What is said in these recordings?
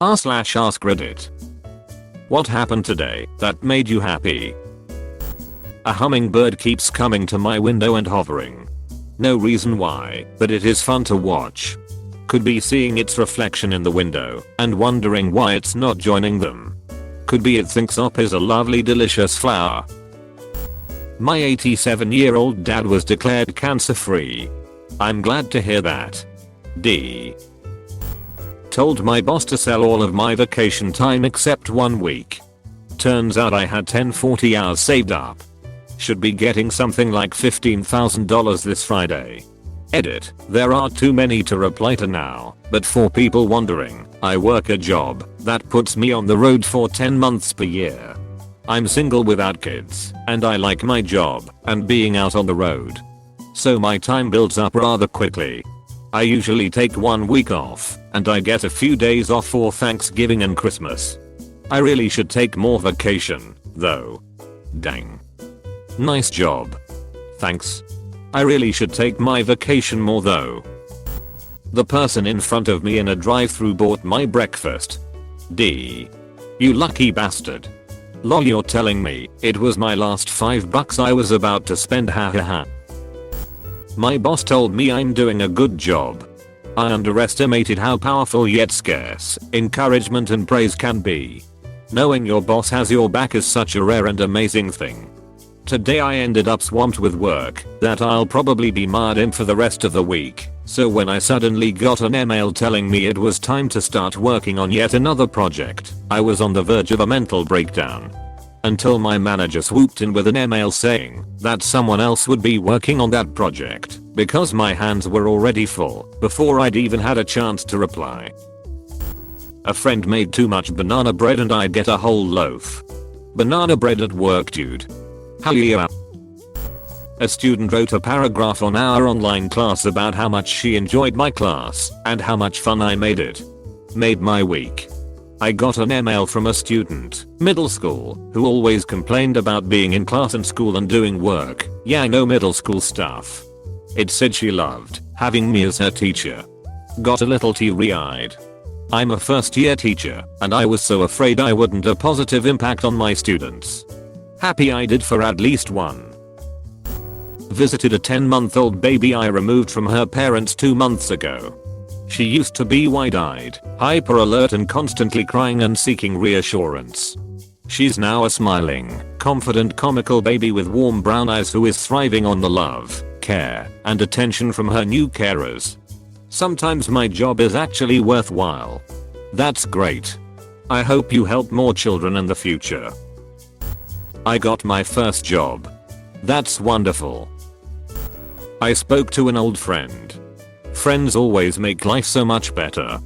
r/AskRdddit. What happened today that made you happy? A hummingbird keeps coming to my window and hovering. No reason why, but it is fun to watch. Could be seeing its reflection in the window and wondering why it's not joining them. Could be it thinks op is a lovely delicious flower. My 87-year-old dad was declared cancer-free. I'm glad to hear that. D. Told my boss to sell all of my vacation time except 1 week. Turns out I had 1040 hours saved up. Should be getting something like $15,000 this Friday. Edit. There are too many to reply to now, but for people wondering, I work a job that puts me on the road for 10 months per year. I'm single without kids, and I like my job and being out on the road. So my time builds up rather quickly. I usually take 1 week off, and I get a few days off for Thanksgiving and Christmas. I really should take more vacation, though. Dang. Nice job. Thanks. I really should take my vacation more though. The person in front of me in a drive-thru bought my breakfast. D. You lucky bastard. Lol, you're telling me it was my last $5 I was about to spend, hahaha. My boss told me I'm doing a good job. I underestimated how powerful yet scarce encouragement and praise can be. Knowing your boss has your back is such a rare and amazing thing. Today I ended up swamped with work that I'll probably be mired in for the rest of the week, so when I suddenly got an email telling me it was time to start working on yet another project, I was on the verge of a mental breakdown. Until my manager swooped in with an email saying that someone else would be working on that project because my hands were already full before I'd even had a chance to reply. A friend made too much banana bread and I'd get a whole loaf. Banana bread at work, dude. Hell yeah. A student wrote a paragraph on our online class about how much she enjoyed my class and how much fun I made it. Made my week. I got an email from a student, middle school, who always complained about being in class and school and doing work. Yeah, I know middle school stuff. It said she loved having me as her teacher. Got a little teary-eyed. I'm a first year teacher, and I was so afraid I wouldn't have a positive impact on my students. Happy I did for at least one. Visited a 10-month-old baby I removed from her parents 2 months ago. She used to be wide-eyed, hyper-alert and constantly crying and seeking reassurance. She's now a smiling, confident comical baby with warm brown eyes who is thriving on the love, care, and attention from her new carers. Sometimes my job is actually worthwhile. That's great. I hope you help more children in the future. I got my first job. That's wonderful. I spoke to an old friend. Friends always make life so much better.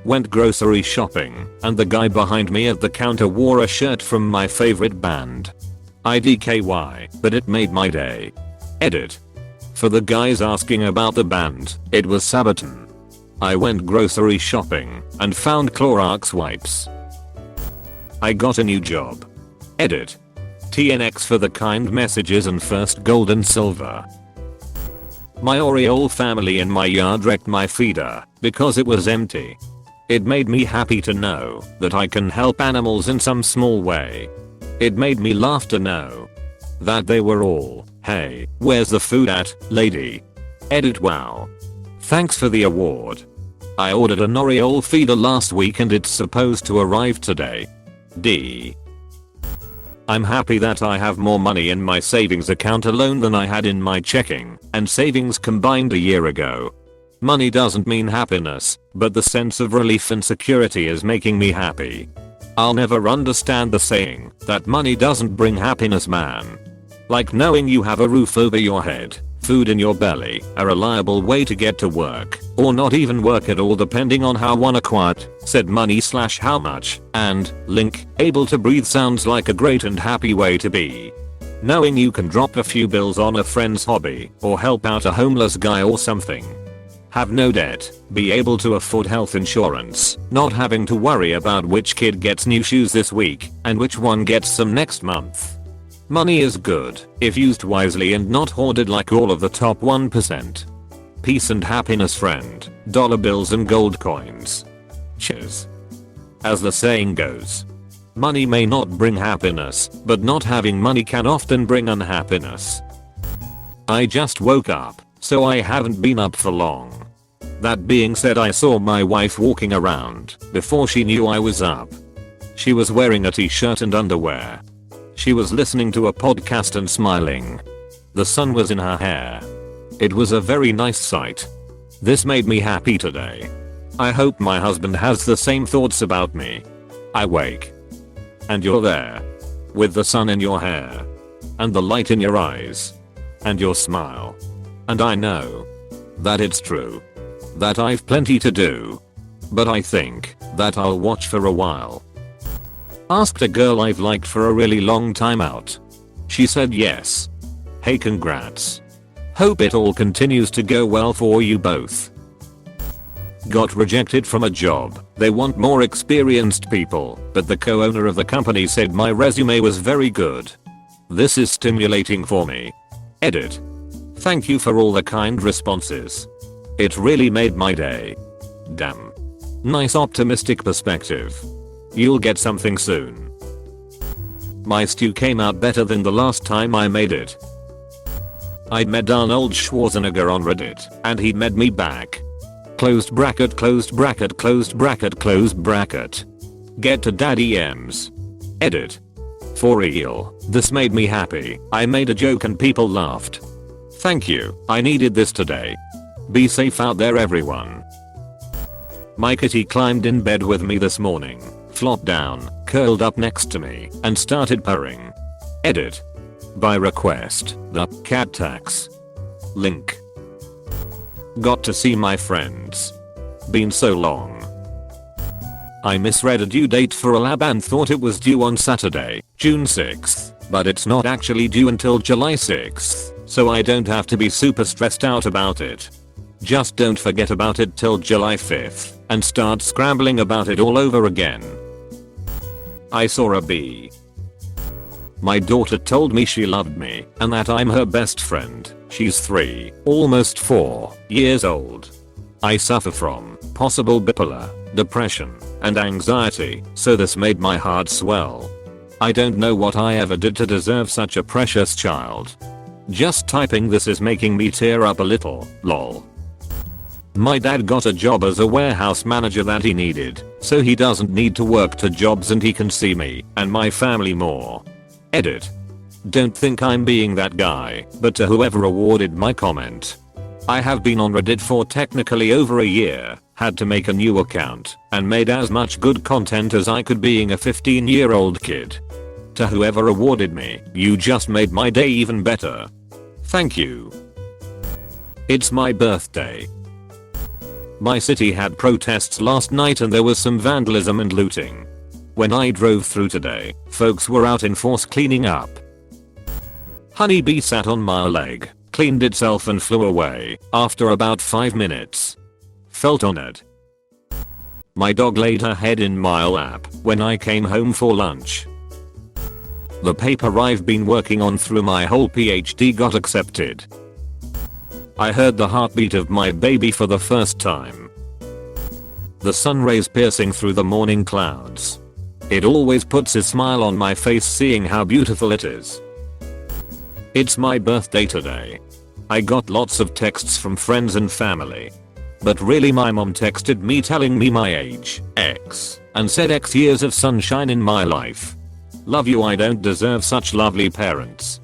Went grocery shopping, and the guy behind me at the counter wore a shirt from my favorite band. IDKY, but it made my day. Edit. For the guys asking about the band, it was Sabaton. I went grocery shopping and found Clorox wipes. I got a new job. Edit. TNX for the kind messages and first gold and silver. My Oriole family in my yard wrecked my feeder because it was empty. It made me happy to know that I can help animals in some small way. It made me laugh to know that they were all, "Hey, where's the food at, lady?" Edit. Wow. Thanks for the award. I ordered an Oriole feeder last week and it's supposed to arrive today. D. I'm happy that I have more money in my savings account alone than I had in my checking and savings combined a year ago. Money doesn't mean happiness, but the sense of relief and security is making me happy. I'll never understand the saying that money doesn't bring happiness, man. Like knowing you have a roof over your head, food in your belly, a reliable way to get to work, or not even work at all depending on how one acquired said money/how much, and link, able to breathe sounds like a great and happy way to be. Knowing you can drop a few bills on a friend's hobby, or help out a homeless guy or something. Have no debt, be able to afford health insurance, not having to worry about which kid gets new shoes this week, and which one gets some next month. Money is good, if used wisely and not hoarded like all of the top 1%. Peace and happiness, friend. Dollar bills and gold coins. Cheers. As the saying goes, money may not bring happiness, but not having money can often bring unhappiness. I just woke up, so I haven't been up for long. That being said, I saw my wife walking around before she knew I was up. She was wearing a t-shirt and underwear. She was listening to a podcast and smiling. The sun was in her hair. It was a very nice sight. This made me happy today. I hope my husband has the same thoughts about me. I wake. And you're there. With the sun in your hair. And the light in your eyes. And your smile. And I know that it's true. That I've plenty to do. But I think that I'll watch for a while. Asked a girl I've liked for a really long time out. She said yes. Hey, congrats. Hope it all continues to go well for you both. Got rejected from a job. They want more experienced people, but the co-owner of the company said my resume was very good. This is stimulating for me. Edit. Thank you for all the kind responses. It really made my day. Damn. Nice optimistic perspective. You'll get something soon. My stew came out better than the last time I made it. I met Arnold Schwarzenegger on Reddit, and he met me back. Closed bracket, closed bracket, closed bracket, closed bracket. Get to Daddy M's. Edit. For real, this made me happy. I made a joke and people laughed. Thank you, I needed this today. Be safe out there, everyone. My kitty climbed in bed with me this morning, flopped down, curled up next to me, and started purring. Edit. By request, the cat tax. Link. Got to see my friends. Been so long. I misread a due date for a lab and thought it was due on Saturday, June 6th, but it's not actually due until July 6th, so I don't have to be super stressed out about it. Just don't forget about it till July 5th and start scrambling about it all over again. I saw a bee. My daughter told me she loved me and that I'm her best friend. She's 3, almost 4 years old. I suffer from possible bipolar, depression, and anxiety, so this made my heart swell. I don't know what I ever did to deserve such a precious child. Just typing this is making me tear up a little, lol. My dad got a job as a warehouse manager that he needed, so he doesn't need to work 2 jobs and he can see me and my family more. Edit. Don't think I'm being that guy, but to whoever awarded my comment. I have been on Reddit for technically over a year, had to make a new account, and made as much good content as I could being a 15-year-old kid. To whoever awarded me, you just made my day even better. Thank you. It's my birthday. My city had protests last night and there was some vandalism and looting. When I drove through today, folks were out in force cleaning up. Honeybee sat on my leg, cleaned itself and flew away after about 5 minutes. Felt honored. My dog laid her head in my lap when I came home for lunch. The paper I've been working on through my whole PhD got accepted. I heard the heartbeat of my baby for the first time. The sun rays piercing through the morning clouds. It always puts a smile on my face seeing how beautiful it is. It's my birthday today. I got lots of texts from friends and family. But really my mom texted me telling me my age, X, and said X years of sunshine in my life. Love you, I don't deserve such lovely parents.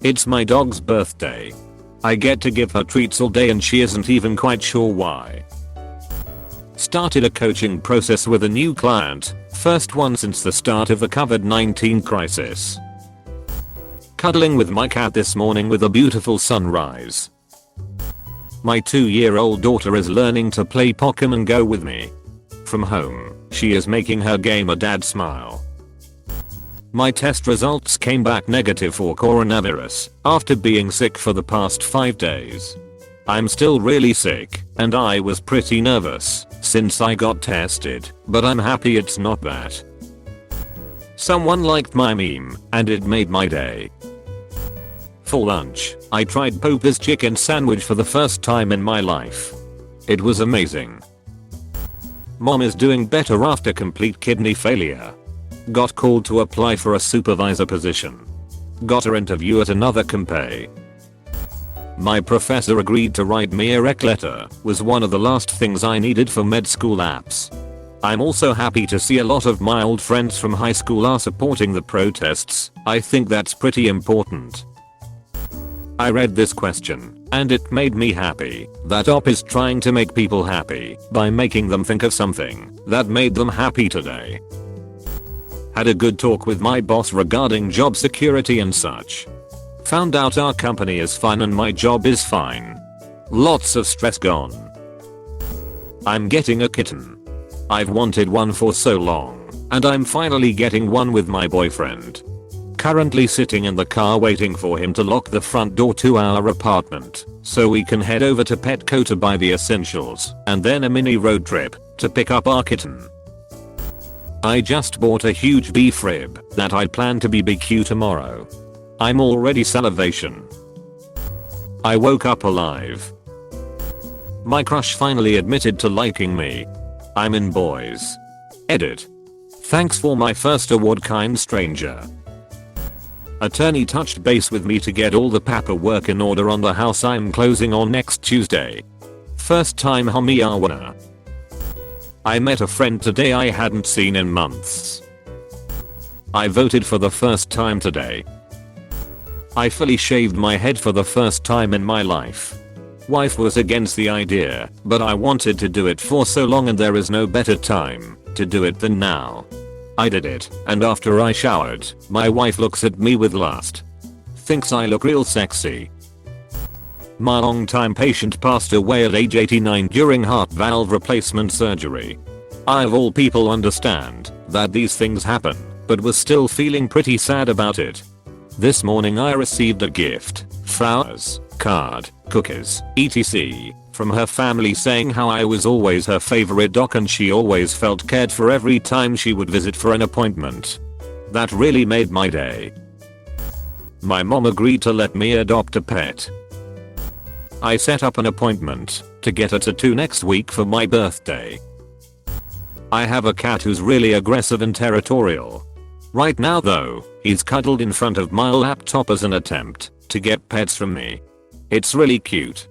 It's my dog's birthday. I get to give her treats all day and she isn't even quite sure why. Started a coaching process with a new client, first one since the start of the COVID-19 crisis. Cuddling with my cat this morning with a beautiful sunrise. My 2-year-old daughter is learning to play Pokemon Go with me. From home, she is making her gamer dad smile. My test results came back negative for coronavirus after being sick for the past 5 days. I'm still really sick, and I was pretty nervous since I got tested, but I'm happy it's not that. Someone liked my meme, and it made my day. For lunch, I tried Pope's chicken sandwich for the first time in my life. It was amazing. Mom is doing better after complete kidney failure. Got called to apply for a supervisor position. Got an interview at another company. My professor agreed to write me a rec letter, was one of the last things I needed for med school apps. I'm also happy to see a lot of my old friends from high school are supporting the protests. I think that's pretty important. I read this question, and it made me happy that OP is trying to make people happy by making them think of something that made them happy today. Had a good talk with my boss regarding job security and such. Found out our company is fine and my job is fine. Lots of stress gone. I'm getting a kitten. I've wanted one for so long, and I'm finally getting one with my boyfriend. Currently sitting in the car waiting for him to lock the front door to our apartment so we can head over to Petco to buy the essentials and then a mini road trip to pick up our kitten. I just bought a huge beef rib that I plan to BBQ tomorrow. I'm already salivation. I woke up alive. My crush finally admitted to liking me. I'm in boys. Edit. Thanks for my first award, kind stranger. Attorney touched base with me to get all the paperwork in order on the house I'm closing on next Tuesday. First time homeowner. I met a friend today I hadn't seen in months. I voted for the first time today. I fully shaved my head for the first time in my life. Wife was against the idea, but I wanted to do it for so long and there is no better time to do it than now. I did it, and after I showered, my wife looks at me with lust. Thinks I look real sexy. My longtime patient passed away at age 89 during heart valve replacement surgery. I of all people understand that these things happen, but was still feeling pretty sad about it. This morning I received a gift, flowers, card, cookies, etc. from her family saying how I was always her favorite doc and she always felt cared for every time she would visit for an appointment. That really made my day. My mom agreed to let me adopt a pet. I set up an appointment to get a tattoo next week for my birthday. I have a cat who's really aggressive and territorial. Right now though, he's cuddled in front of my laptop as an attempt to get pets from me. It's really cute.